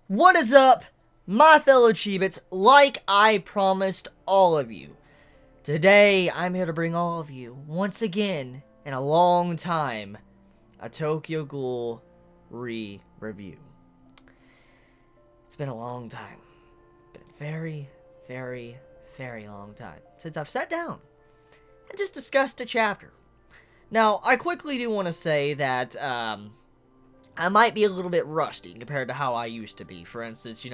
What is up, my fellow Chibits? Like I promised all of you, today I'm here to bring all of you, once again, in a long time, a Tokyo Ghoul review. It's been a long time. Been a very, very, very long time since I've sat down and just discussed a chapter. Now, I quickly do want to say that, I might be a little bit rusty compared to how I used to be. For instance,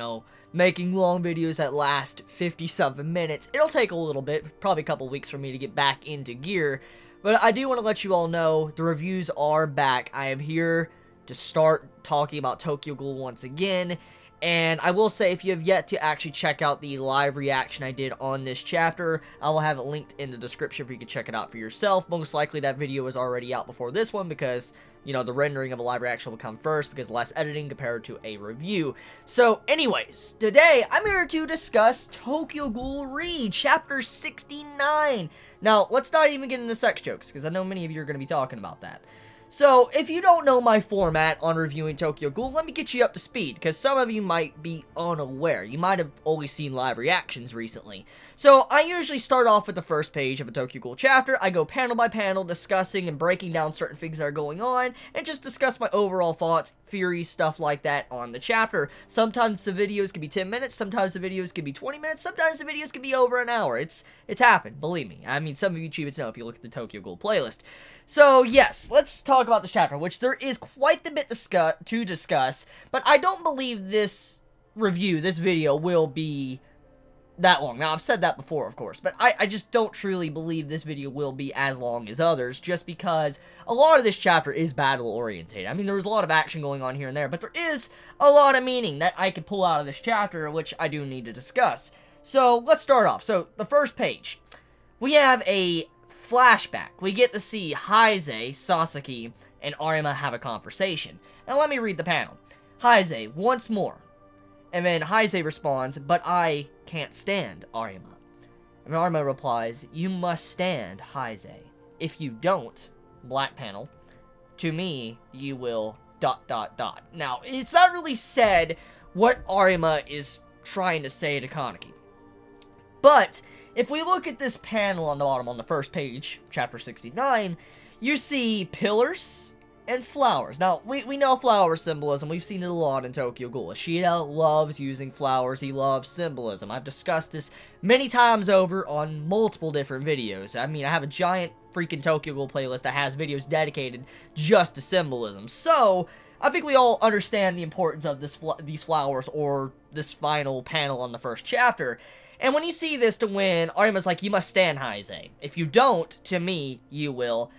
making long videos that last 50-something minutes. It'll take a little bit, probably a couple weeks for me to get back into gear. But I do want to let you all know, the reviews are back. I am here to start talking about Tokyo Ghoul once again. And I will say, if you have yet to actually check out the live reaction I did on this chapter, I will have it linked in the description for you to check it out for yourself. Most likely that video is already out before this one because, the rendering of a live reaction will come first because less editing compared to a review. So, anyways, today I'm here to discuss Tokyo Ghoul Chapter 69. Now, let's not even get into sex jokes because I know many of you are going to be talking about that. So, if you don't know my format on reviewing Tokyo Ghoul, let me get you up to speed, because some of you might be unaware. You might have always seen live reactions recently. So, I usually start off with the first page of a Tokyo Ghoul chapter. I go panel by panel, discussing and breaking down certain things that are going on, and just discuss my overall thoughts, theories, stuff like that on the chapter. Sometimes the videos can be 10 minutes, sometimes the videos can be 20 minutes, sometimes the videos can be over an hour. It's happened, believe me. I mean, some of you Chibits know if you look at the Tokyo Ghoul playlist. So, yes, let's talk about this chapter, which there is quite a bit to discuss, but I don't believe this video, will be that long. Now, I've said that before, of course, but I just don't truly believe this video will be as long as others, just because a lot of this chapter is battle-oriented. I mean, there's a lot of action going on here and there, but there is a lot of meaning that I could pull out of this chapter, which I do need to discuss. So, let's start off. So, the first page, we have a flashback. We get to see Heise, Sasaki, and Arima have a conversation. Now let me read the panel. Heise, once more. And then Heise responds, but I can't stand Arima. And Arima replies, you must stand Heise. If you don't, black panel, to me, you will ... Now, it's not really said what Arima is trying to say to Kaneki. But if we look at this panel on the bottom, on the first page, chapter 69, you see pillars and flowers. Now, we know flower symbolism. We've seen it a lot in Tokyo Ghoul. Ishida loves using flowers. He loves symbolism. I've discussed this many times over on multiple different videos. I mean, I have a giant freaking Tokyo Ghoul playlist that has videos dedicated just to symbolism. So, I think we all understand the importance of these flowers, or this final panel on the first chapter. And when you see this to win, Arima's like, you must stand Heise. If you don't, to me, you will.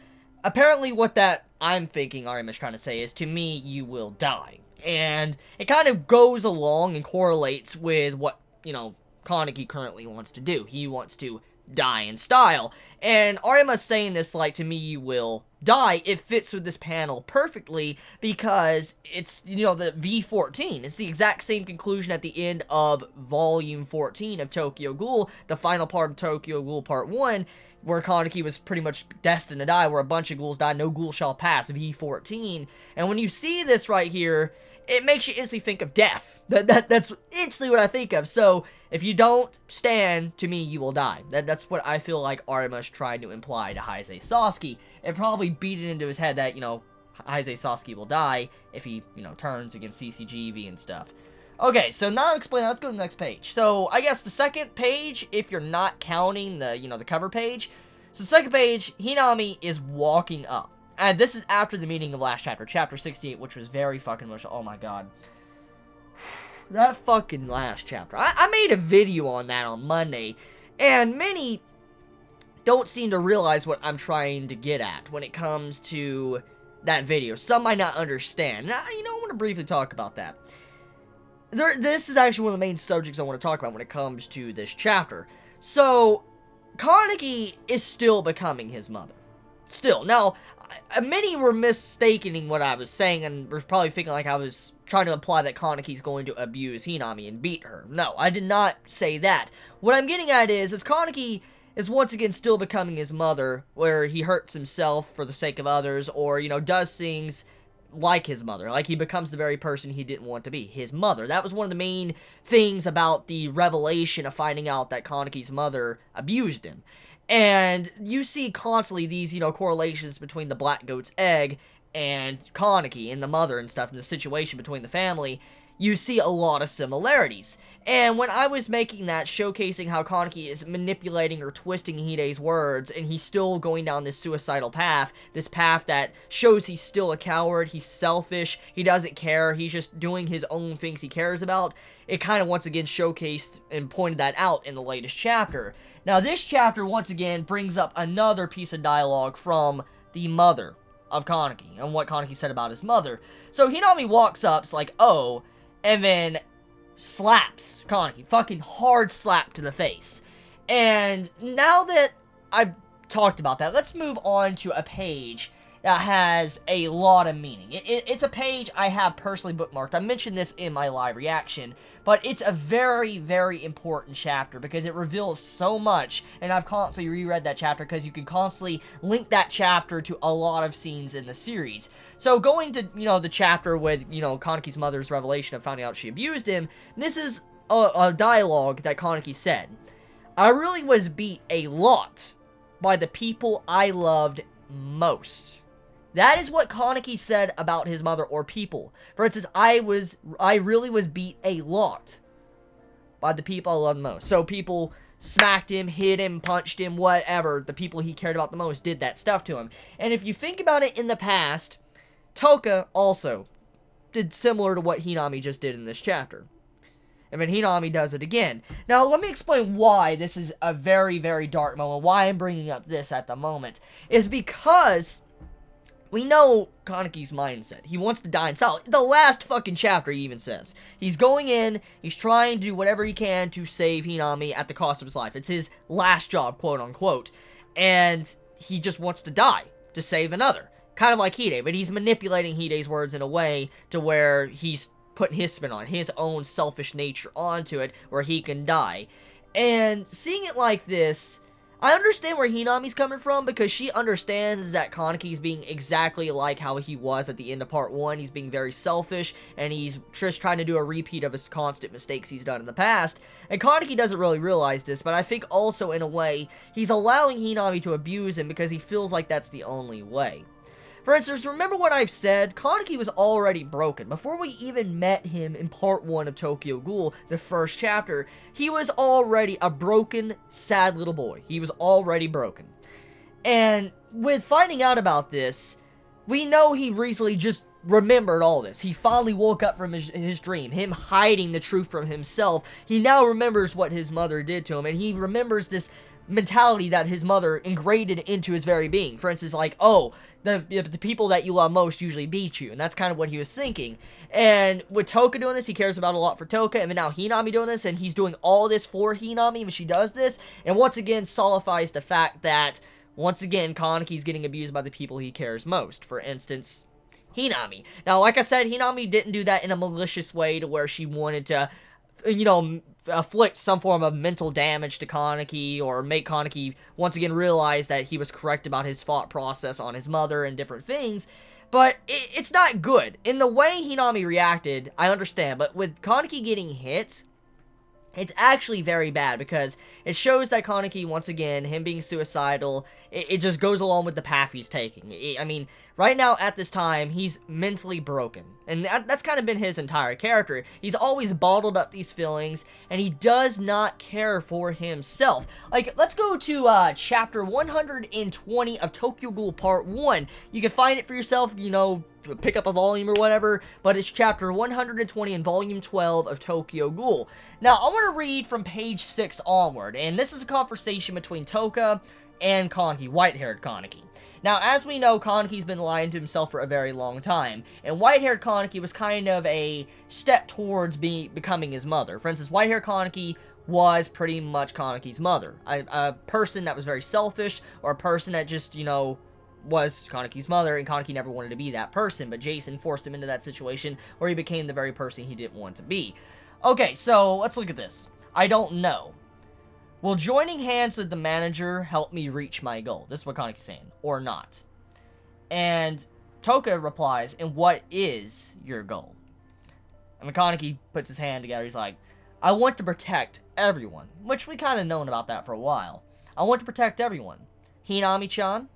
Apparently what that I'm thinking Arima's trying to say is, to me, you will die. And it kind of goes along and correlates with what, Kaneki currently wants to do. He wants to die in style. And Arima's saying this like, to me, you will die. It fits with this panel perfectly because it's, the V14. It's the exact same conclusion at the end of Volume 14 of Tokyo Ghoul, the final part of Tokyo Ghoul Part 1, where Kaneki was pretty much destined to die, where a bunch of ghouls died, no ghoul shall pass, V14. And when you see this right here, it makes you instantly think of death. That's instantly what I think of. So, if you don't stand, to me, you will die. That's what I feel like Arima's trying to imply to Heise Sasaki, and probably beat it into his head that, Heise Sasaki will die if he, turns against CCGV and stuff. Okay, so now explain. Let's go to the next page. So, I guess the second page, if you're not counting the, the cover page. So, the second page, Hinami is walking up. And this is after the meeting of last chapter, chapter 68, which was very fucking emotional. Oh my god. That fucking last chapter. I made a video on that on Monday, and many don't seem to realize what I'm trying to get at when it comes to that video. Some might not understand. Now, I want to briefly talk about that. This is actually one of the main subjects I want to talk about when it comes to this chapter. So, Kaneki is still becoming his mother. Still. Now, many were mistaking what I was saying and were probably thinking like I was trying to imply that Kaneki's going to abuse Hinami and beat her. No, I did not say that. What I'm getting at is Kaneki is once again still becoming his mother, where he hurts himself for the sake of others, or, does things like his mother. Like, he becomes the very person he didn't want to be, his mother. That was one of the main things about the revelation of finding out that Kaneki's mother abused him. And you see constantly these, correlations between the black goat's egg and Kaneki and the mother and stuff, and the situation between the family. You see a lot of similarities. And when I was making that, showcasing how Kaneki is manipulating or twisting Hide's words, and he's still going down this suicidal path, this path that shows he's still a coward, he's selfish, he doesn't care, he's just doing his own things he cares about, it kind of once again showcased and pointed that out in the latest chapter. Now, this chapter, once again, brings up another piece of dialogue from the mother of Kaneki, and what Kaneki said about his mother. So, Hinami walks up, it's like, oh, and then slaps Kaneki. Fucking hard slap to the face. And now that I've talked about that, let's move on to a page that has a lot of meaning. It's a page I have personally bookmarked. I mentioned this in my live reaction, but it's a very, very important chapter because it reveals so much, and I've constantly reread that chapter because you can constantly link that chapter to a lot of scenes in the series. So going to, the chapter with, Kaneki's mother's revelation of finding out she abused him, this is a dialogue that Kaneki said. I really was beat a lot by the people I loved most. That is what Kaneki said about his mother or people. For instance, I really was beat a lot by the people I loved most. So people smacked him, hit him, punched him, whatever. The people he cared about the most did that stuff to him. And if you think about it in the past, Toka also did similar to what Hinami just did in this chapter. And then Hinami does it again. Now, let me explain why this is a very, very dark moment. Why I'm bringing up this at the moment is because we know Kaneki's mindset. He wants to die in silence. The last fucking chapter, he even says. He's going in, he's trying to do whatever he can to save Hinami at the cost of his life. It's his last job, quote unquote. And he just wants to die to save another. Kind of like Hide, but he's manipulating Hide's words in a way to where he's putting his spin on it, his own selfish nature onto it, where he can die. And seeing it like this, I understand where Hinami's coming from, because she understands that Kaneki's being exactly like how he was at the end of part 1. He's being very selfish, and he's just trying to do a repeat of his constant mistakes he's done in the past. And Kaneki doesn't really realize this, but I think also, in a way, he's allowing Hinami to abuse him because he feels like that's the only way. For instance, remember what I've said? Kaneki was already broken. Before we even met him in part 1 of Tokyo Ghoul, the first chapter, he was already a broken, sad little boy. He was already broken. And with finding out about this, we know he recently just remembered all this. He finally woke up from his dream, him hiding the truth from himself. He now remembers what his mother did to him, and he remembers this mentality that his mother ingrained into his very being. For instance, like, oh, the people that you love most usually beat you, and that's kind of what he was thinking. And with Toka doing this, he cares about a lot for Toka, and then now Hinami doing this, and he's doing all this for Hinami when she does this, and once again solidifies the fact that, once again, Kaneki's getting abused by the people he cares most. For instance, Hinami. Now, like I said, Hinami didn't do that in a malicious way to where she wanted to, afflict some form of mental damage to Kaneki, or make Kaneki once again realize that he was correct about his thought process on his mother and different things. But it's not good. In the way Hinami reacted, I understand, but with Kaneki getting hit, it's actually very bad, because it shows that Kaneki, once again, him being suicidal, it just goes along with the path he's taking. I mean, right now, at this time, he's mentally broken. And that's kind of been his entire character. He's always bottled up these feelings, and he does not care for himself. Like, let's go to chapter 120 of Tokyo Ghoul Part 1. You can find it for yourself, pick up a volume or whatever, but it's chapter 120 in volume 12 of Tokyo Ghoul. Now, I want to read from page 6 onward, and this is a conversation between Toka and Kaneki, white-haired Kaneki. Now, as we know, Kaneki's been lying to himself for a very long time, and white-haired Kaneki was kind of a step towards becoming his mother. For instance, white-haired Kaneki was pretty much Kaneki's mother, a person that was very selfish, or a person that just, was Kaneki's mother, and Kaneki never wanted to be that person, but Jason forced him into that situation where he became the very person he didn't want to be. Okay, so let's look at this. I don't know. Will joining hands with the manager help me reach my goal? This is what Kaneki's saying. Or not. And Toka replies, and what is your goal? And Kaneki puts his hand together. He's like, I want to protect everyone. Which we kind of known about that for a while. I want to protect everyone. Hinami-chan,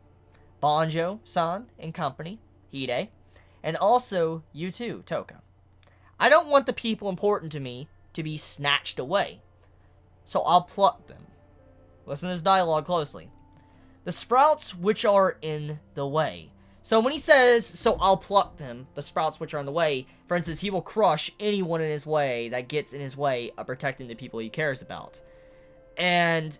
Banjo-san and company, Hide, and also you too, Toka. I don't want the people important to me to be snatched away. So I'll pluck them. Listen to this dialogue closely. The sprouts which are in the way. So when he says, so I'll pluck them, the sprouts which are in the way, for instance, he will crush anyone in his way that gets in his way of protecting the people he cares about. And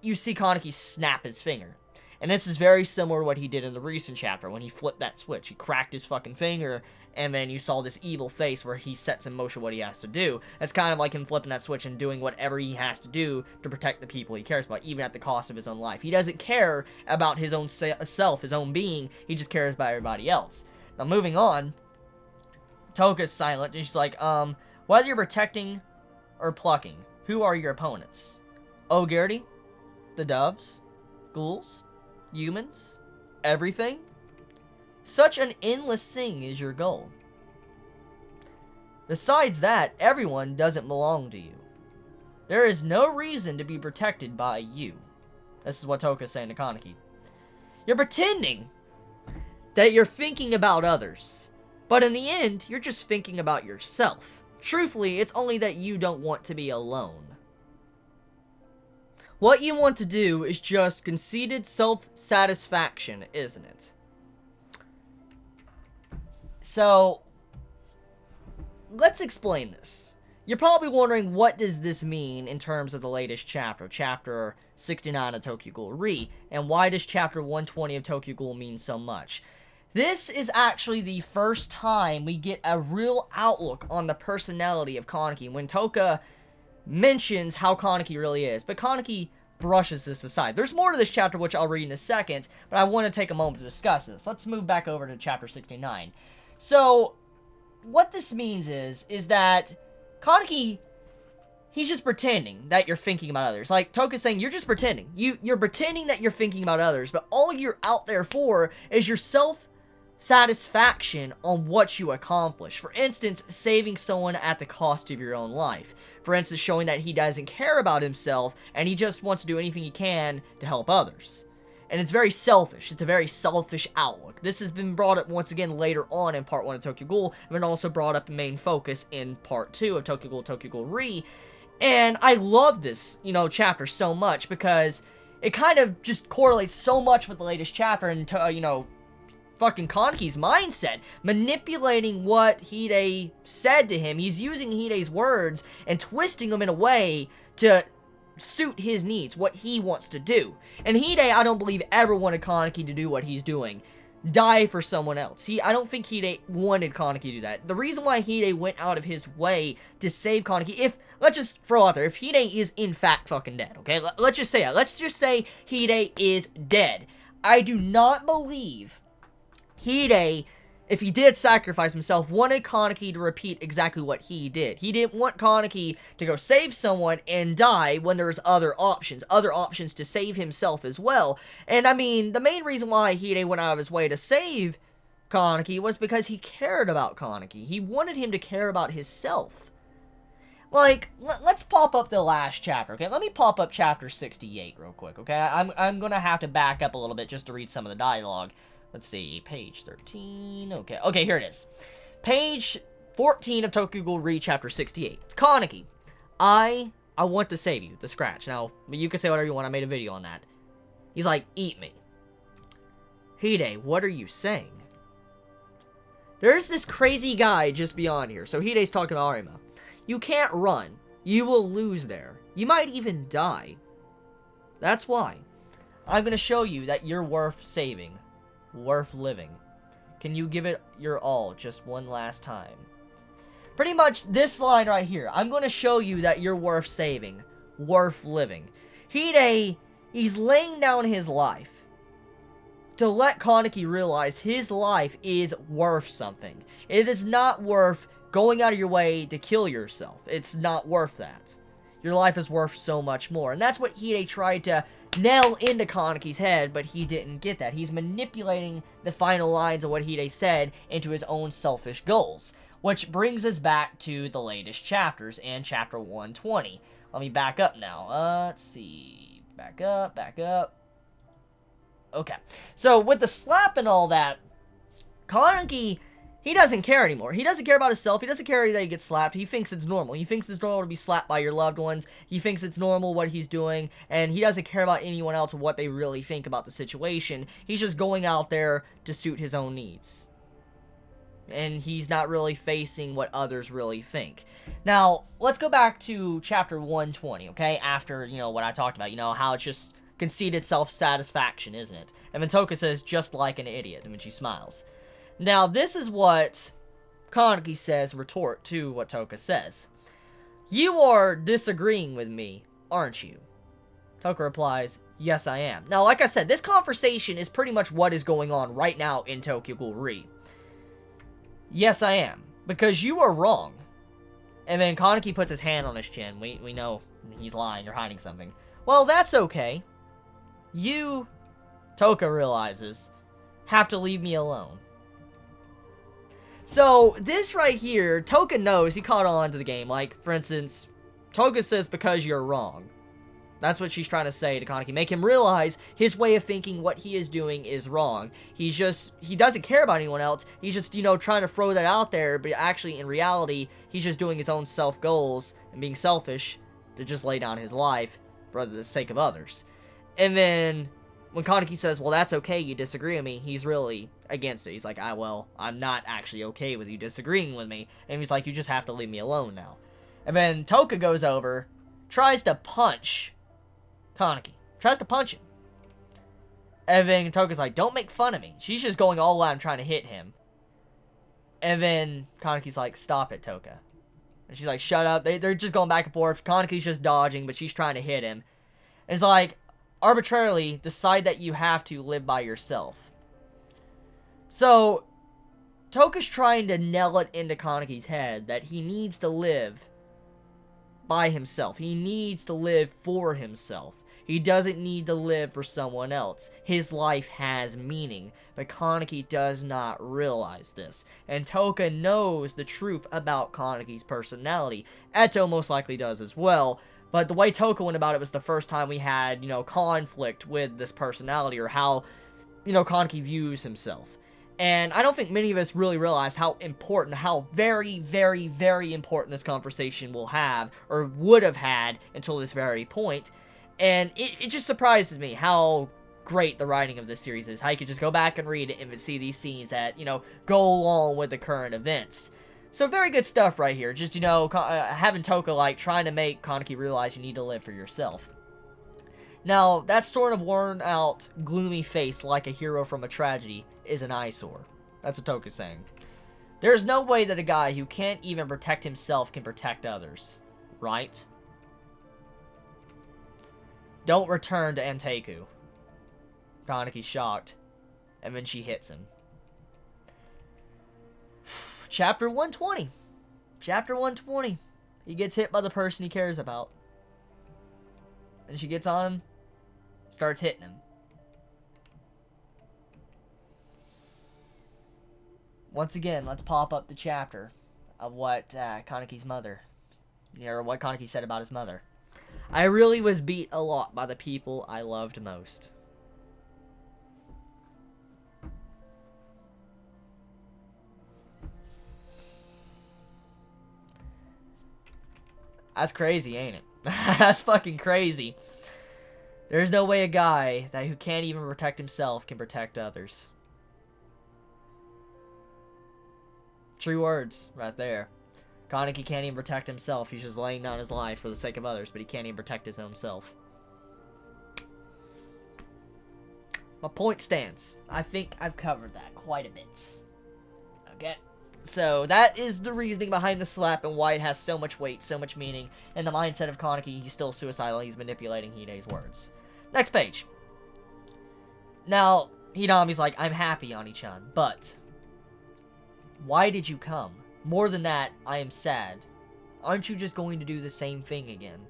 you see Kaneki snap his finger. And this is very similar to what he did in the recent chapter when he flipped that switch. He cracked his fucking finger, and then you saw this evil face where he sets in motion what he has to do. That's kind of like him flipping that switch and doing whatever he has to do to protect the people he cares about, even at the cost of his own life. He doesn't care about his own self, his own being. He just cares about everybody else. Now, moving on, Toka's silent, and she's like, whether you're protecting or plucking, who are your opponents? Ogurdy? The doves? Ghouls? Humans? Everything? Such an endless thing is your goal. Besides that, everyone doesn't belong to you. There is no reason to be protected by you. This is what Toka's saying to Kaneki. You're pretending that you're thinking about others, but in the end, you're just thinking about yourself. Truthfully, it's only that you don't want to be alone. What you want to do is just conceited self-satisfaction, isn't it? So, let's explain this. You're probably wondering, what does this mean in terms of the latest chapter, chapter 69 of Tokyo Ghoul Re, and why does chapter 120 of Tokyo Ghoul mean so much? This is actually the first time we get a real outlook on the personality of Kaneki, when Toka mentions how Kaneki really is, but Kaneki brushes this aside. There's more to this chapter, which I'll read in a second, but I want to take a moment to discuss this. Let's move back over to chapter 69. So, what this means is that Kaneki, he's just pretending that you're thinking about others. Like, Toka's saying, you're just pretending. You're pretending that you're thinking about others, but all you're out there for is your self-satisfaction on what you accomplish. For instance, saving someone at the cost of your own life. For instance, showing that he doesn't care about himself, and he just wants to do anything he can to help others. And it's very selfish. It's a very selfish outlook. This has been brought up once again later on in Part 1 of Tokyo Ghoul, and been also brought up in main focus in Part 2 of Tokyo Ghoul Re. And I love this, chapter so much, because it kind of just correlates so much with the latest chapter, and, fucking Kaneki's mindset, manipulating what Hide said to him. He's using Hide's words and twisting them in a way to suit his needs, what he wants to do. And Hide, I don't believe, ever wanted Kaneki to do what he's doing. Die for someone else. I don't think Hide wanted Kaneki to do that. The reason why Hide went out of his way to save Kaneki, let's just throw out there, if Hide is in fact fucking dead, okay? Let's just say that. Let's just say Hide is dead. I do not believe Hide, if he did sacrifice himself, wanted Kaneki to repeat exactly what he did. He didn't want Kaneki to go save someone and die when there's other options to save himself as well. And I mean, the main reason why Hide went out of his way to save Kaneki was because he cared about Kaneki. He wanted him to care about himself. Like, let's pop up the last chapter, okay? Let me pop up chapter 68 real quick, okay? I'm gonna have to back up a little bit just to read some of the dialogue. Let's see, page 13, okay, here it is. Page 14 of Tokyo Ghoul Re, chapter 68. Kaneki, I want to save you, the scratch. Now, you can say whatever you want, I made a video on that. He's like, eat me. Hide, what are you saying? There's this crazy guy just beyond here, so Hide's talking to Arima. You can't run. You will lose there. You might even die. That's why. I'm gonna show you that you're worth saving. Worth living. Can you give it your all just one last time? Pretty much this line right here. I'm going to show you that you're worth saving. Worth living. Hide, he's laying down his life to let Kaneki realize his life is worth something. It is not worth going out of your way to kill yourself. It's not worth that. Your life is worth so much more. And that's what Hide tried to nail into Kaneki's head, but he didn't get that. He's manipulating the final lines of what Hide said into his own selfish goals. Which brings us back to the latest chapters and chapter 120. Let me back up now. Let's see. Back up. Okay. So, with the slap and all that, Kaneki, he doesn't care anymore. He doesn't care about himself. He doesn't care that he gets slapped. He thinks it's normal. He thinks it's normal to be slapped by your loved ones. He thinks it's normal what he's doing. And he doesn't care about anyone else or what they really think about the situation. He's just going out there to suit his own needs. And he's not really facing what others really think. Now, let's go back to chapter 120, okay? After, what I talked about. How it's just conceited self-satisfaction, isn't it? And then Toka says, just like an idiot, and then she smiles. Now, this is what Kaneki says retort to what Toka says. You are disagreeing with me, aren't you? Toka replies, yes, I am. Now, like I said, this conversation is pretty much what is going on right now in Tokyo Ghoul Re. Yes, I am. Because you are wrong. And then Kaneki puts his hand on his chin. We know he's lying or hiding something. Well, that's okay. You, Toka realizes, have to leave me alone. So, this right here, Toka knows, he caught on to the game. Like, for instance, Toka says, because you're wrong. That's what she's trying to say to Kaneki. Make him realize his way of thinking, what he is doing, is wrong. He doesn't care about anyone else. He's just, trying to throw that out there. But actually, in reality, he's just doing his own self-goals and being selfish to just lay down his life for the sake of others. And then, when Kaneki says, well, that's okay, you disagree with me, he's really against it. He's like, well, I'm not actually okay with you disagreeing with me. And he's like, you just have to leave me alone now. And then Toka goes over, tries to punch Kaneki. Tries to punch him. And then Toka's like, don't make fun of me. She's just going all out and trying to hit him. And then Kaneki's like, stop it, Toka. And she's like, shut up. They're just going back and forth. Kaneki's just dodging, but she's trying to hit him. And it's like, arbitrarily decide that you have to live by yourself. So, Toka's trying to nail it into Kaneki's head that he needs to live by himself. He needs to live for himself. He doesn't need to live for someone else. His life has meaning, but Kaneki does not realize this. And Toka knows the truth about Kaneki's personality. Eto most likely does as well, but the way Toka went about it was the first time we had, conflict with this personality, or how, Kaneki views himself. And I don't think many of us really realize how important, how very, very, very important this conversation will have, or would have had, until this very point. And it just surprises me how great the writing of this series is. How you could just go back and read it and see these scenes that, go along with the current events. So very good stuff right here. Just, having Toka, trying to make Kaneki realize you need to live for yourself. Now, that sort of worn out, gloomy face like a hero from a tragedy is an eyesore. That's what Toka's saying. There's no way that a guy who can't even protect himself can protect others. Right? Don't return to Anteku. Kaneki's shocked. And then she hits him. Chapter 120. Chapter 120. He gets hit by the person he cares about. And she gets on him. Starts hitting him. Once again, let's pop up the chapter of what Kaneki's mother, or what Kaneki said about his mother. I really was beat a lot by the people I loved most. That's crazy, ain't it? That's fucking crazy. There's no way a guy who can't even protect himself can protect others. True words right there. Kaneki can't even protect himself. He's just laying down his life for the sake of others, but he can't even protect his own self. My point stands. I think I've covered that quite a bit. Okay? So, that is the reasoning behind the slap and why it has so much weight, so much meaning. And the mindset of Kaneki, he's still suicidal. He's manipulating Hide's words. Next page. Now, Hinami's like, I'm happy, Ani-chan, but why did you come? More than that, I am sad. Aren't you just going to do the same thing again?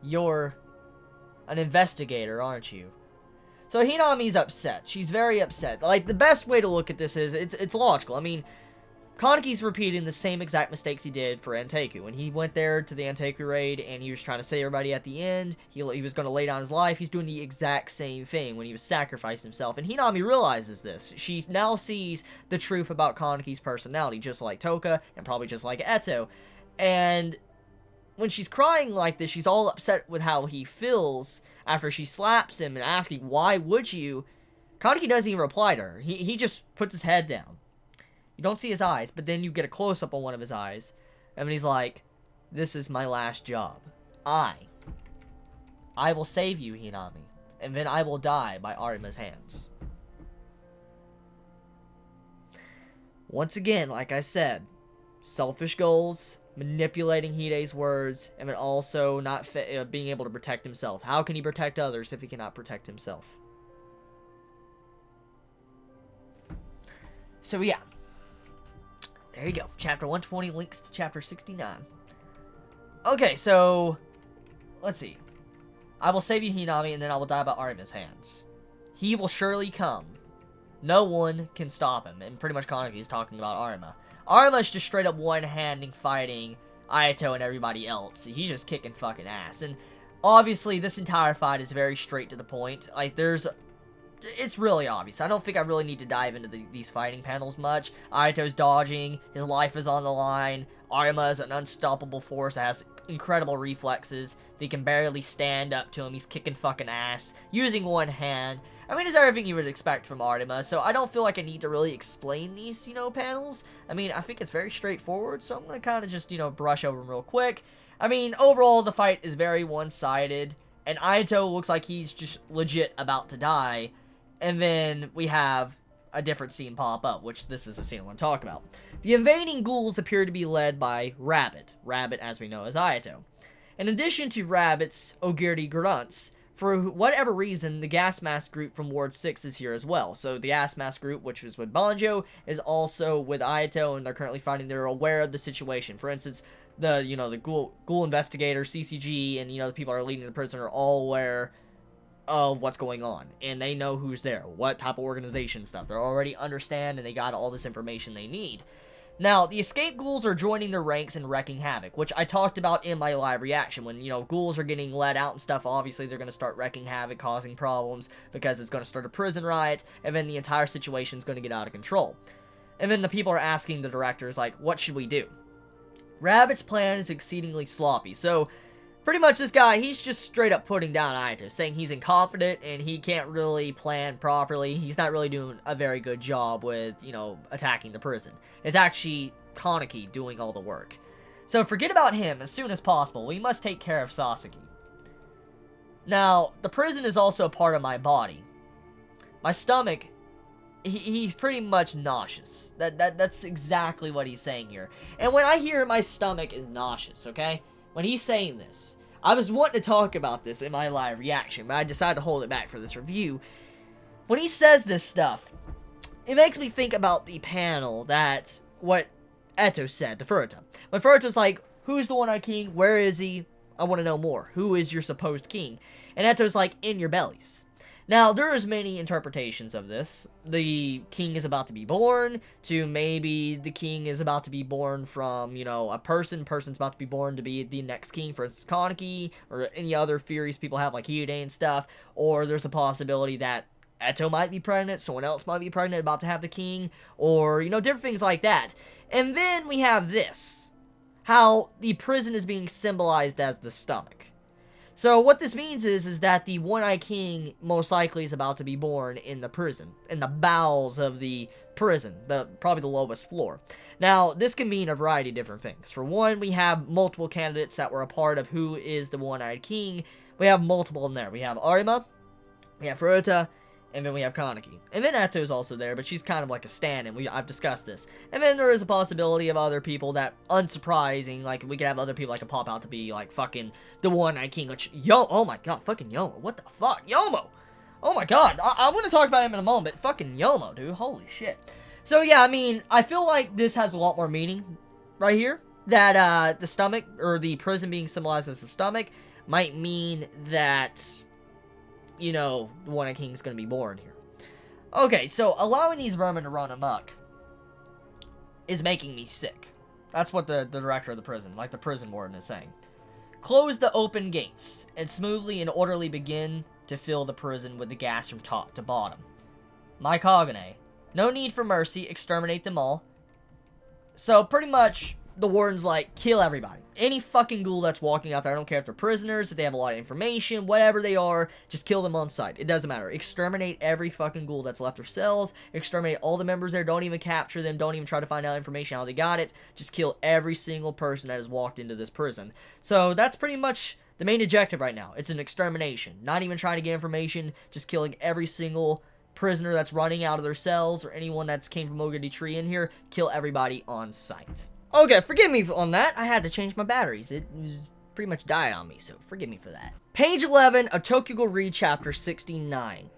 You're an investigator, aren't you? So Hinami's upset. She's very upset. Like, the best way to look at this is, it's logical. I mean, Kaneki's repeating the same exact mistakes he did for Anteku. When he went there to the Anteku raid and he was trying to save everybody at the end, he was going to lay down his life, he's doing the exact same thing when he was sacrificing himself. And Hinami realizes this. She now sees the truth about Kaneki's personality, just like Toka, and probably just like Eto. And when she's crying like this, she's all upset with how he feels after she slaps him and asking, why would you? Kaneki doesn't even reply to her. He just puts his head down. You don't see his eyes, but then you get a close-up on one of his eyes. And he's like, this is my last job. I will save you, Hinami. And then I will die by Arima's hands. Once again, like I said, selfish goals, manipulating Hide's words, and then also not being able to protect himself. How can he protect others if he cannot protect himself? So yeah. There you go. Chapter 120 links to chapter 69. Okay, so let's see. I will save you, Hinami, and then I will die by Arima's hands. He will surely come. No one can stop him. And pretty much Kaneki is talking about Arima. Arima is just straight up one-handing fighting Ayato and everybody else. He's just kicking fucking ass. And obviously, this entire fight is very straight to the point. Like, it's really obvious. I don't think I really need to dive into these fighting panels much. Ayato's dodging. His life is on the line. Arima is an unstoppable force that has incredible reflexes. They can barely stand up to him. He's kicking fucking ass. Using one hand. I mean, it's everything you would expect from Arima. So I don't feel like I need to really explain these, panels. I mean, I think it's very straightforward. So I'm going to kind of just, brush over them real quick. I mean, overall, the fight is very one-sided. And Ayato looks like he's just legit about to die. And then we have a different scene pop up, which this is the scene I want to talk about. The invading ghouls appear to be led by Rabbit. Rabbit, as we know, is Ayato. In addition to Rabbit's Ogiri grunts, for whatever reason, the gas mask group from Ward 6 is here as well. So the gas mask group, which was with Banjo, is also with Ayato, and they're currently fighting. They're aware of the situation. For instance, the ghoul investigator, CCG, and, the people that are leading the prison are all aware of what's going on, and they know who's there, what type of organization stuff. They already understand, and they got all this information they need. Now, the escape ghouls are joining their ranks and wrecking havoc, which I talked about in my live reaction. When, ghouls are getting let out and stuff, obviously they're going to start wrecking havoc, causing problems, because it's going to start a prison riot, and then the entire situation's going to get out of control. And then the people are asking the directors, like, what should we do? Rabbit's plan is exceedingly sloppy, so pretty much this guy, he's just straight up putting down Ayato, saying he's incompetent and he can't really plan properly. He's not really doing a very good job with, attacking the prison. It's actually Kaneki doing all the work. So forget about him as soon as possible. We must take care of Sasaki. Now, the prison is also a part of my body. My stomach, he's pretty much nauseous. That's exactly what he's saying here. And when I hear my stomach is nauseous, okay? When he's saying this, I was wanting to talk about this in my live reaction, but I decided to hold it back for this review. When he says this stuff, it makes me think about the panel what Eto said to Furuta. When Furuta's like, who's the one-eyed king? Where is he? I want to know more. Who is your supposed king? And Eto's like, in your bellies. Now, there is many interpretations of this. The king is about to be born, to maybe the king is about to be born from, a person. Person's about to be born to be the next king, for instance, Kaneki, or any other theories people have, like Hide and stuff. Or there's a possibility that Eto might be pregnant, someone else might be pregnant, about to have the king, or, different things like that. And then we have this, how the prison is being symbolized as the stomach. So what this means is that the One-Eyed King most likely is about to be born in the prison, in the bowels of the prison, probably the lowest floor. Now, this can mean a variety of different things. For one, we have multiple candidates that were a part of who is the One-Eyed King. We have multiple in there. We have Arima, we have Furuta, and then we have Kaneki. And then Ato's also there, but she's kind of like a stand-in. I've discussed this. And then there is a possibility of other people that, unsurprising, like, we could have other people that could pop out to be, like, fucking the One-Eyed King, which, oh my god, fucking Yomo, what the fuck, Yomo! Oh my god, I'm gonna talk about him in a moment, fucking Yomo, dude, holy shit. So, yeah, I mean, I feel like this has a lot more meaning right here, that, the stomach, or the prison being symbolized as the stomach, might mean that you know, the One King's gonna be born here. Okay, so allowing these vermin to run amok is making me sick. That's what the director of the prison, like the prison warden, is saying. Close the open gates, and smoothly and orderly begin to fill the prison with the gas from top to bottom. My Kagane, no need for mercy, exterminate them all. So, pretty much, the warden's like, kill everybody. Any fucking ghoul that's walking out there, I don't care if they're prisoners, if they have a lot of information, whatever they are, just kill them on sight. It doesn't matter. Exterminate every fucking ghoul that's left their cells. Exterminate all the members there. Don't even capture them. Don't even try to find out information how they got it. Just kill every single person that has walked into this prison. So that's pretty much the main objective right now. It's an extermination. Not even trying to get information. Just killing every single prisoner that's running out of their cells or anyone that's came from Ogre Tree in here. Kill everybody on sight. Okay, forgive me on that. I had to change my batteries. It was pretty much died on me, so forgive me for that. Page 11 of Tokyo Ghoul Read Chapter 69.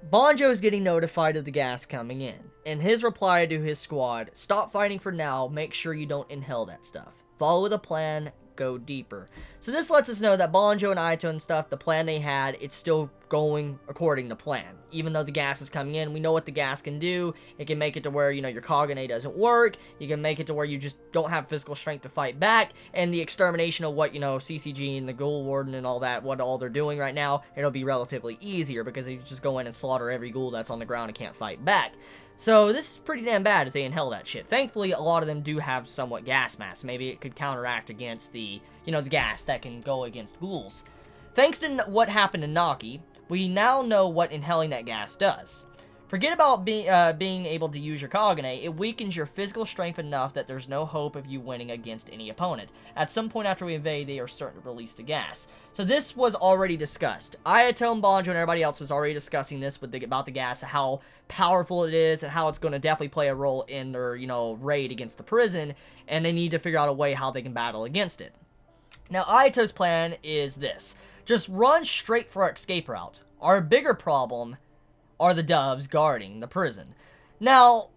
Banjo is getting notified of the gas coming in. And his reply to his squad, stop fighting for now, make sure you don't inhale that stuff. Follow the plan, go deeper. So this lets us know that Banjo and Ayato and stuff, the plan they had, it's still going according to plan. Even though the gas is coming in, we know what the gas can do. It can make it to where, you know, your Kagane doesn't work. You can make it to where you just don't have physical strength to fight back. And the extermination of what, you know, CCG and the Ghoul Warden and all that, what all they're doing right now, it'll be relatively easier because they just go in and slaughter every ghoul that's on the ground and can't fight back. So this is pretty damn bad if they inhale that shit. Thankfully, a lot of them do have somewhat gas mass. Maybe it could counteract against the, you know, the gas that can go against ghouls. Thanks to what happened to Naki, we now know what inhaling that gas does. Forget about being able to use your Kagane. It weakens your physical strength enough that there's no hope of you winning against any opponent. At some point after we invade, they are certain to release the gas. So this was already discussed. Ayato and Banjo and everybody else was already discussing this about the gas, how powerful it is, and how it's going to definitely play a role in their, you know, raid against the prison, and they need to figure out a way how they can battle against it. Now, Ayato's plan is this. Just run straight for our escape route. Our bigger problem are the doves guarding the prison. Now,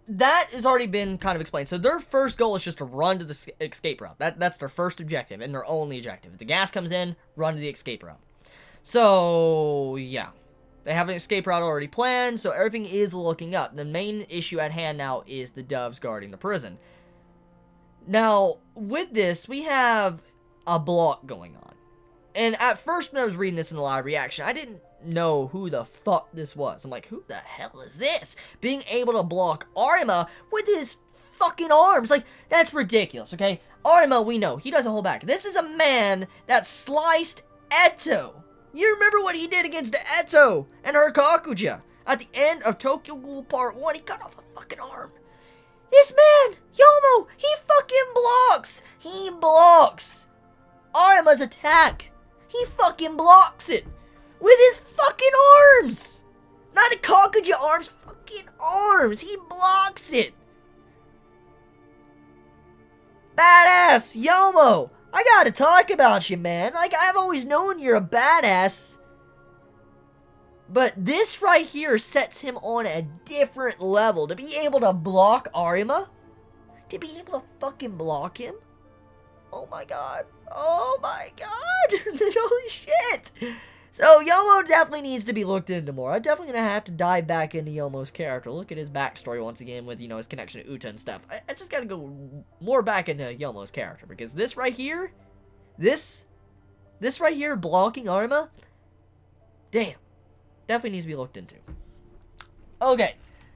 that has already been kind of explained. So their first goal is just to run to the escape route. That's their first objective and their only objective. If the gas comes in, run to the escape route. So, yeah. They have an escape route already planned, so everything is looking up. The main issue at hand now is the doves guarding the prison. Now, with this, we have a block going on. And at first, when I was reading this in the live reaction, I didn't know who the fuck this was. I'm like, who the hell is this? Being able to block Arima with his fucking arms. Like, that's ridiculous, okay? Arima, we know, he doesn't hold back. This is a man that sliced Eto. You remember what he did against Eto and her Kakuja. At the end of Tokyo Ghoul Part 1, he cut off a fucking arm. This man, Yomo, he fucking blocks. He blocks Arima's attack. He fucking blocks it. With his fucking arms! Not a Kakuja arms, fucking arms! He blocks it! Badass! Yomo! I gotta talk about you, man. Like, I've always known you're a badass. But this right here sets him on a different level. To be able to block Arima? To be able to fucking block him? Oh my god. Oh my god! Holy shit! So, Yomo definitely needs to be looked into more. I'm definitely going to have to dive back into Yomo's character. Look at his backstory once again with, you know, his connection to Uta and stuff. I just got to go more back into Yomo's character. Because this right here, this right here, blocking Arima, damn, definitely needs to be looked into. Okay,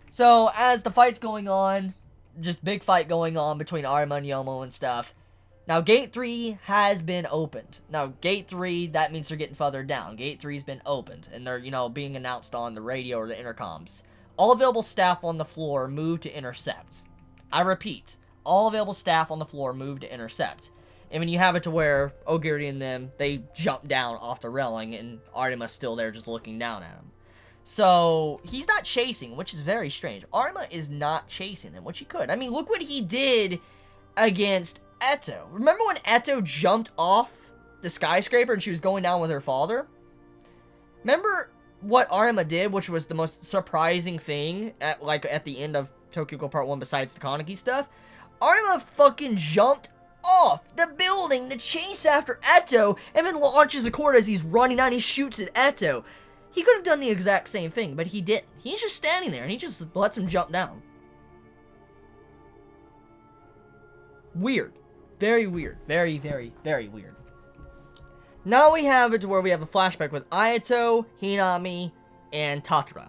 so as the fight's going on, just big fight going on between Arima and Yomo and stuff. Now, Gate 3 has been opened. Now, Gate 3, that means they're getting further down. Gate 3's been opened, and they're, you know, being announced on the radio or the intercoms. All available staff on the floor move to intercept. I repeat, all available staff on the floor move to intercept. And when you have it to where Ogiri and them, they jump down off the railing, and Arima's still there just looking down at him. So, he's not chasing, which is very strange. Arima is not chasing him, which he could. I mean, look what he did against Eto. Remember when Eto jumped off the skyscraper and she was going down with her father? Remember what Arima did, which was the most surprising thing at the end of Tokyo Ghoul Part 1 besides the Kaneki stuff? Arima fucking jumped off the building to chase after Eto, and then launches a cord as he's running down. He shoots at Eto. He could have done the exact same thing, but he didn't. He's just standing there, and he just lets him jump down. Weird. Very weird. Very, very, very weird. Now we have it to where we have a flashback with Ayato, Hinami, and Tatara.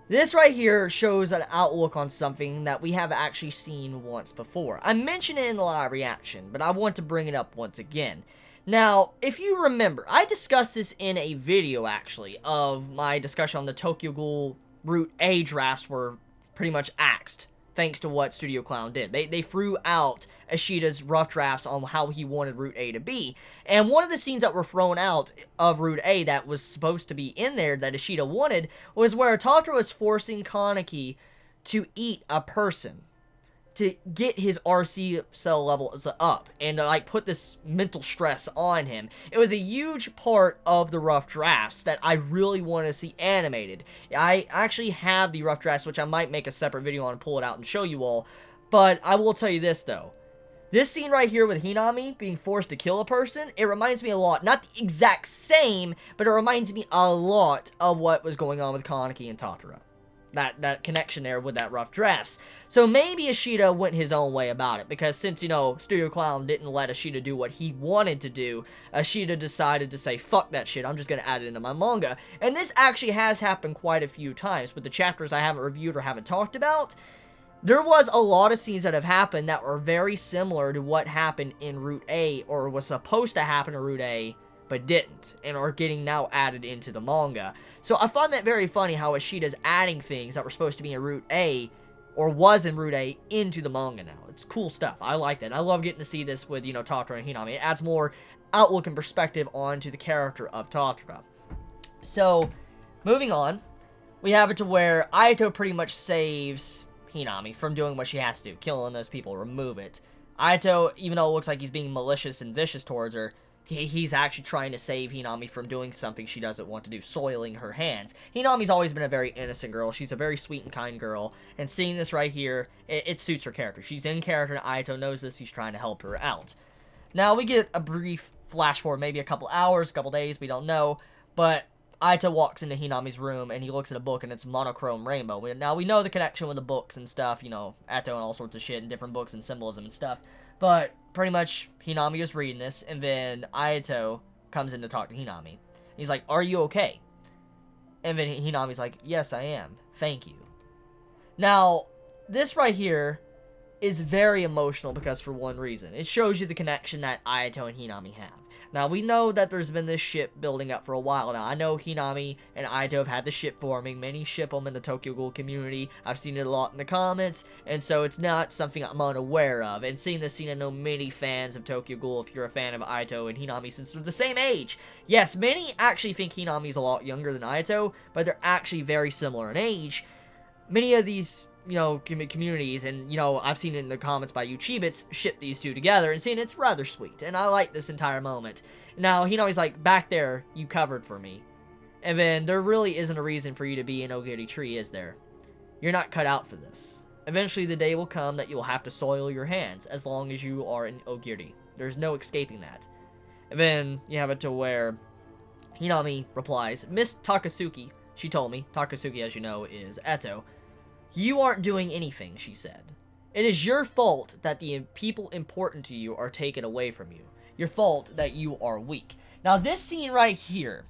This right here shows an outlook on something that we have actually seen once before. I mentioned it in the live reaction, but I want to bring it up once again. Now, if you remember, I discussed this in a video, actually, of my discussion on the Tokyo Ghoul Route A drafts were pretty much axed, thanks to what Studio Clown did. They threw out Ishida's rough drafts on how he wanted Route A to be. And one of the scenes that were thrown out of Route A that was supposed to be in there that Ishida wanted was where Tatara was forcing Kaneki to eat a person to get his RC cell levels up and to, like, put this mental stress on him. It was a huge part of the rough drafts that I really want to see animated. I actually have the rough drafts, which I might make a separate video on and pull it out and show you all. But I will tell you this, though. This scene right here with Hinami being forced to kill a person, it reminds me a lot, not the exact same, but it reminds me a lot of what was going on with Kaneki and Tatara. That connection there with that rough drafts. So maybe Ishida went his own way about it, because since, you know, Studio Clown didn't let Ishida do what he wanted to do, Ishida decided to say, fuck that shit, I'm just gonna add it into my manga. And this actually has happened quite a few times with the chapters I haven't reviewed or haven't talked about. There was a lot of scenes that have happened that were very similar to what happened in Route A, or was supposed to happen in Route A, but didn't, and are getting now added into the manga. So I find that very funny how Ishida's adding things that were supposed to be in Route A, or was in Route A, into the manga now. It's cool stuff. I like that. I love getting to see this with, you know, Tatara and Hinami. It adds more outlook and perspective onto the character of Tatara. So, moving on, we have it to where Ayato pretty much saves Hinami from doing what she has to do, killing those people, remove it. Ayato, even though it looks like he's being malicious and vicious towards her, he's actually trying to save Hinami from doing something she doesn't want to do, soiling her hands. Hinami's always been a very innocent girl. She's a very sweet and kind girl. And seeing this right here, it suits her character. She's in character, and Ayato knows this. He's trying to help her out. Now, we get a brief flash forward, maybe a couple hours, a couple days, we don't know. But Ayato walks into Hinami's room, and he looks at a book, and it's monochrome rainbow. Now, we know the connection with the books and stuff, you know, Ayato and all sorts of shit, and different books and symbolism and stuff. But pretty much, Hinami is reading this, and then Ayato comes in to talk to Hinami. He's like, are you okay? And then Hinami's like, yes, I am. Thank you. Now, this right here is very emotional because for one reason. It shows you the connection that Ayato and Hinami have. Now, we know that there's been this ship building up for a while now. I know Hinami and Ayato have had the ship forming. Many ship them in the Tokyo Ghoul community. I've seen it a lot in the comments, and so it's not something I'm unaware of. And seeing this scene, I know many fans of Tokyo Ghoul, if you're a fan of Ayato and Hinami, since they're the same age. Yes, many actually think Hinami's a lot younger than Ayato, but they're actually very similar in age. Many of these, you know, communities, and, you know, I've seen it in the comments by you Chibits, ship these two together, and seeing it's rather sweet, and I like this entire moment. Now, Hinami's like, back there, you covered for me. And then, there really isn't a reason for you to be an Ogiri tree, is there? You're not cut out for this. Eventually, the day will come that you'll have to soil your hands, as long as you are an Ogiri. There's no escaping that. And then, you have it to where Hinami replies, Miss Takasuki, she told me, Takasuki, as you know, is Eto. You aren't doing anything, she said. It is your fault that the people important to you are taken away from you. Your fault that you are weak. Now, this scene right here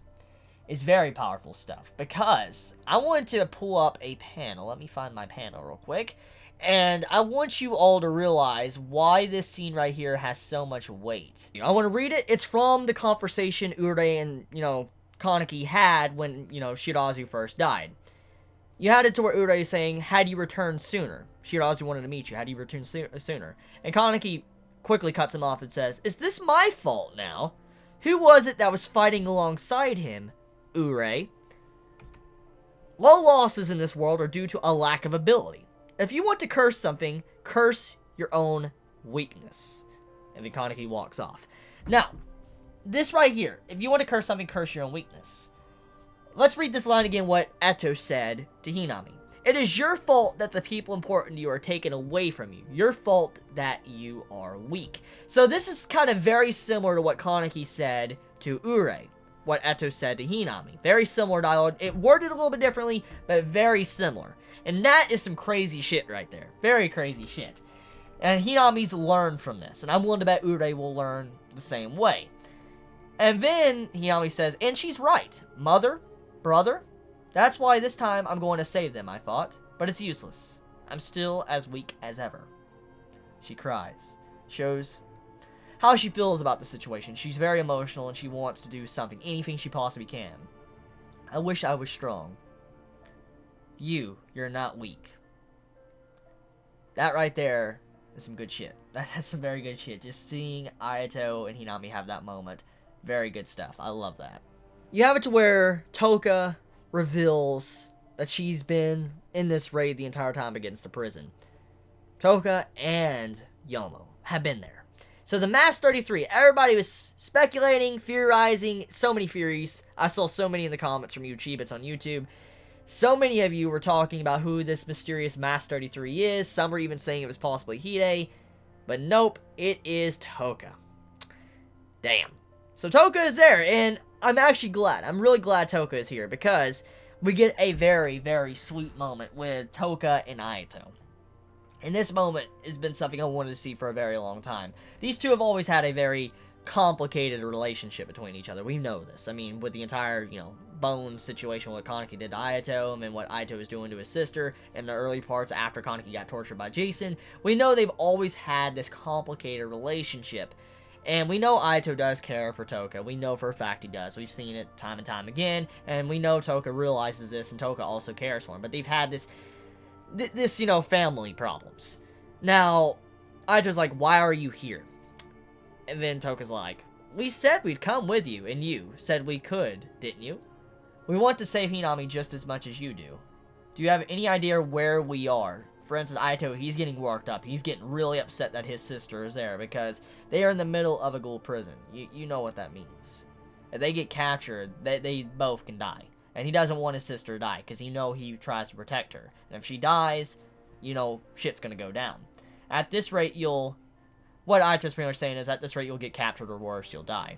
is very powerful stuff, because I wanted to pull up a panel. Let me find my panel real quick. And I want you all to realize why this scene right here has so much weight. I want to read it. It's from the conversation Urei and, you know, Kaneki had when, you know, Shirazu first died. You had it to where Urei is saying, had you returned sooner? Shirazu wanted to meet you. Had you returned sooner? And Kaneki quickly cuts him off and says, is this my fault now? Who was it that was fighting alongside him? Urei. Low losses in this world are due to a lack of ability. If you want to curse something, curse your own weakness. And then Kaneki walks off. Now, this right here, if you want to curse something, curse your own weakness. Let's read this line again, what Eto said to Hinami. It is your fault that the people important to you are taken away from you. Your fault that you are weak. So this is kind of very similar to what Kaneki said to Ure. What Eto said to Hinami. Very similar dialogue. It worded a little bit differently, but very similar. And that is some crazy shit right there. Very crazy shit. And Hinami's learned from this. And I'm willing to bet Ure will learn the same way. And then Hinami says, and she's right. Mother, brother, that's why this time I'm going to save them, I thought. But it's useless. I'm still as weak as ever. She cries. Shows how she feels about the situation. She's very emotional and she wants to do something. Anything she possibly can. I wish I was strong. You're not weak. That right there is some good shit. That's some very good shit. Just seeing Ayato and Hinami have that moment. Very good stuff. I love that. You have it to where Toka reveals that she's been in this raid the entire time against the prison. Toka and Yomo have been there. So the Mass 33, everybody was speculating, theorizing, so many theories. I saw so many in the comments from you Chibits on YouTube. So many of you were talking about who this mysterious Mass 33 is. Some were even saying it was possibly Hide. But nope, it is Toka. Damn. So Toka is there, and I'm actually glad. I'm really glad Toka is here, because we get a very, very sweet moment with Toka and Ayato. And this moment has been something I wanted to see for a very long time. These two have always had a very complicated relationship between each other. We know this. I mean, with the entire, Bone situation, what Kaneki did to Ayato, and what Ayato was doing to his sister in the early parts after Kaneki got tortured by Jason, we know they've always had this complicated relationship. And we know Ayato does care for Toka. We know for a fact he does. We've seen it time and time again. And we know Toka realizes this, and Toka also cares for him. But they've had this, family problems. Now, Ayato's like, why are you here? And then Toka's like, we said we'd come with you, and you said we could, didn't you? We want to save Hinami just as much as you do. Do you have any idea where we are? For instance, Ayato, he's getting worked up. He's getting really upset that his sister is there, because they are in the middle of a Ghoul prison. You know what that means. If they get captured, they both can die. And he doesn't want his sister to die, because he tries to protect her. And if she dies, shit's gonna go down. At this rate, what Ayato's pretty much saying is, at this rate, you'll get captured, or worse, you'll die.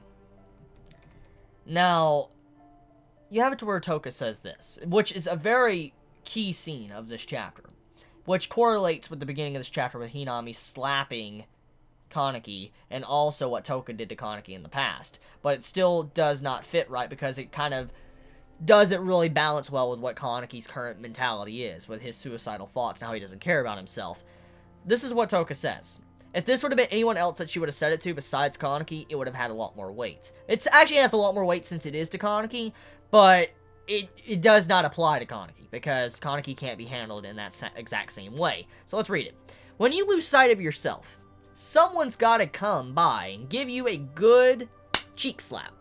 Now, you have it to where Toka says this, which is a very key scene of this chapter, which correlates with the beginning of this chapter with Hinami slapping Kaneki, and also what Toka did to Kaneki in the past. But it still does not fit right, because it kind of doesn't really balance well with what Kaneki's current mentality is, with his suicidal thoughts and how he doesn't care about himself. This is what Toka says. If this would have been anyone else that she would have said it to besides Kaneki, it would have had a lot more weight. It actually has a lot more weight since it is to Kaneki, but it does not apply to Kaneki, because Kaneki can't be handled in that exact same way. So let's read it. When you lose sight of yourself, someone's gotta come by and give you a good cheek slap.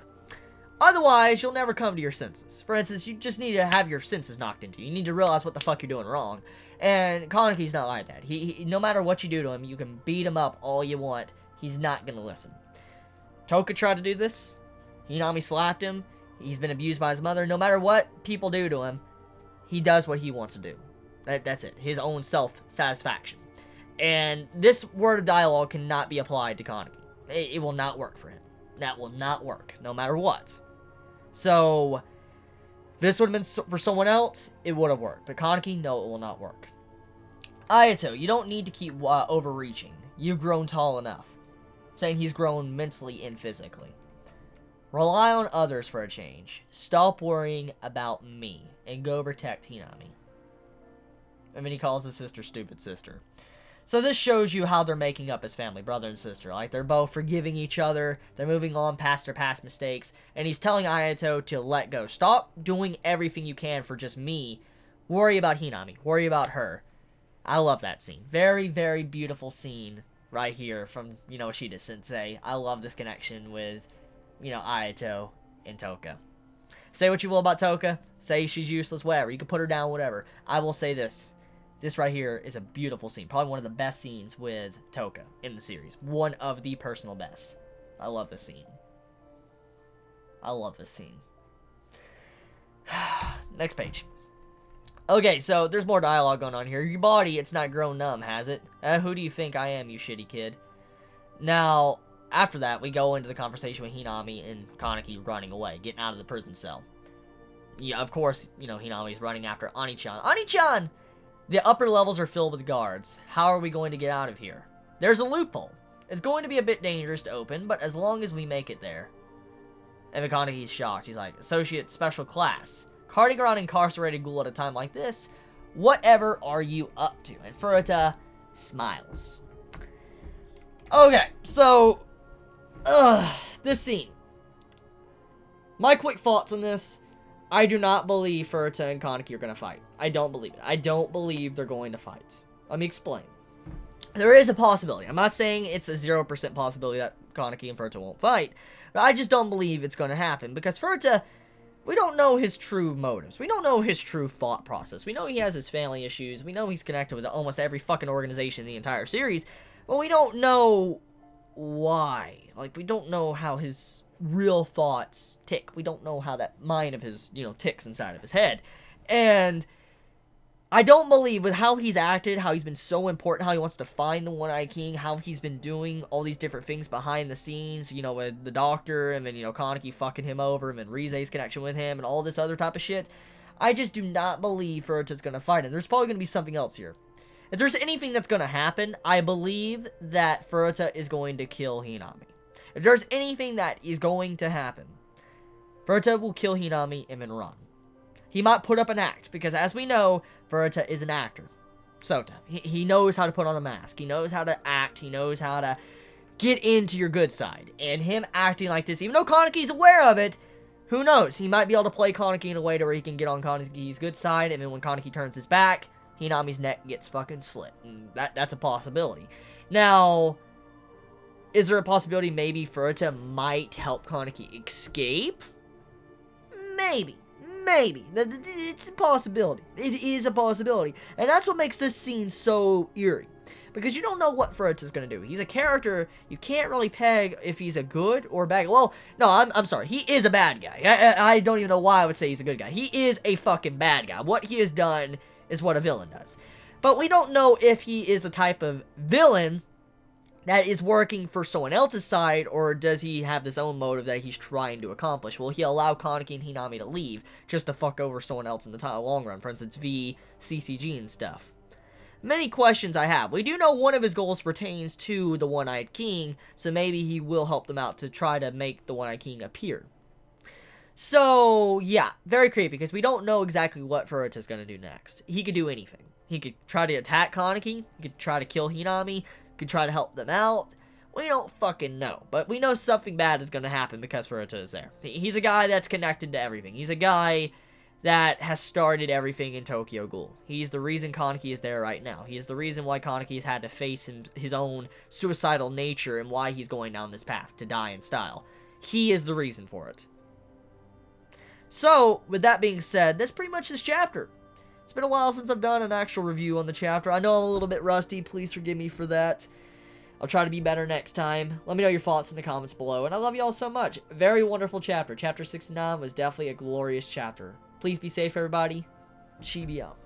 Otherwise, you'll never come to your senses. For instance, you just need to have your senses knocked into you. You need to realize what the fuck you're doing wrong. And Kaneki's not like that. He no matter what you do to him, you can beat him up all you want. He's not gonna listen. Toka tried to do this. Hinami slapped him. He's been abused by his mother. No matter what people do to him, he does what he wants to do. That's it. His own self-satisfaction. And this word of dialogue cannot be applied to Kaneki. It will not work for him. That will not work, no matter what. So, if this would have been for someone else, it would have worked. But Kaneki, no, it will not work. Ayato, you don't need to keep overreaching. You've grown tall enough. Saying he's grown mentally and physically. Rely on others for a change. Stop worrying about me. And go protect Hinami. I mean, he calls his sister stupid sister. So this shows you how they're making up as family, brother and sister. Like, they're both forgiving each other. They're moving on past their past mistakes. And he's telling Ayato to let go. Stop doing everything you can for just me. Worry about Hinami. Worry about her. I love that scene. Very, very beautiful scene right here from, Ishida Sensei. I love this connection with, Ayato and Toka. Say what you will about Toka. Say she's useless, whatever. You can put her down, whatever. I will say this. This right here is a beautiful scene. Probably one of the best scenes with Toka in the series. One of the personal best. I love this scene. I love this scene. Next page. Okay, so there's more dialogue going on here. Your body, it's not grown numb, has it? Who do you think I am, you shitty kid? Now, after that, we go into the conversation with Hinami and Kaneki running away, getting out of the prison cell. Yeah, of course, you know, Hinami's running after Ani-chan. Ani-chan! The upper levels are filled with guards. How are we going to get out of here? There's a loophole. It's going to be a bit dangerous to open, but as long as we make it there. And Kaneki's shocked. He's like, Associate Special Class. Carting around incarcerated Ghoul at a time like this, whatever are you up to? And Furuta smiles. Okay, so, this scene. My quick thoughts on this. I do not believe Furuta and Kaneki are going to fight. I don't believe it. I don't believe they're going to fight. Let me explain. There is a possibility. I'm not saying it's a 0% possibility that Kaneki and Furuta won't fight, but I just don't believe it's going to happen, because Furuta, we don't know his true motives. We don't know his true thought process. We know he has his family issues. We know he's connected with almost every fucking organization in the entire series, but we don't know why. Like, we don't know how his real thoughts tick. We don't know how that mind of his, you know, ticks inside of his head. And I don't believe with how he's acted, how he's been so important, how he wants to find the One-Eyed King, how he's been doing all these different things behind the scenes, you know, with the doctor, and then, you know, Kaneki fucking him over, and then Rize's connection with him, and all this other type of shit. I just do not believe Furuta's gonna fight him. There's probably gonna be something else here. If there's anything that's gonna happen, I believe that Furuta is going to kill Hinami. If there's anything that is going to happen, Furuta will kill Hinami and then run. He might put up an act, because as we know, Furuta is an actor. Sota. He knows how to put on a mask. He knows how to act. He knows how to get into your good side. And him acting like this, even though Kaneki's aware of it, who knows? He might be able to play Kaneki in a way to where he can get on Kaneki's good side, and then when Kaneki turns his back, Hinami's neck gets fucking slit. And that's a possibility. Now, is there a possibility maybe Furuta might help Kaneki escape? Maybe. Maybe. It's a possibility. It is a possibility. And that's what makes this scene so eerie. Because you don't know what Furuta's going to do. He's a character you can't really peg if he's a good or bad guy. Well, no, I'm sorry. He is a bad guy. I don't even know why I would say he's a good guy. He is a fucking bad guy. What he has done is what a villain does. But we don't know if he is a type of villain that is working for someone else's side, or does he have this own motive that he's trying to accomplish? Will he allow Kaneki and Hinami to leave just to fuck over someone else in the long run? For instance, CCG and stuff. Many questions I have. We do know one of his goals pertains to the One-Eyed King, so maybe he will help them out to try to make the One-Eyed King appear. So, yeah, very creepy, because we don't know exactly what Furuta's going to do next. He could do anything. He could try to attack Kaneki, he could try to kill Hinami, could try to help them out. We don't fucking know. But we know something bad is going to happen because Furuta is there. He's a guy that's connected to everything. He's a guy that has started everything in Tokyo Ghoul. He's the reason Kaneki is there right now. He is the reason why Kaneki's had to face his own suicidal nature and why he's going down this path to die in style. He is the reason for it. So, with that being said, that's pretty much this chapter. It's been a while since I've done an actual review on the chapter. I know I'm a little bit rusty. Please forgive me for that. I'll try to be better next time. Let me know your thoughts in the comments below. And I love you all so much. Very wonderful chapter. Chapter 69 was definitely a glorious chapter. Please be safe, everybody. Chibi out.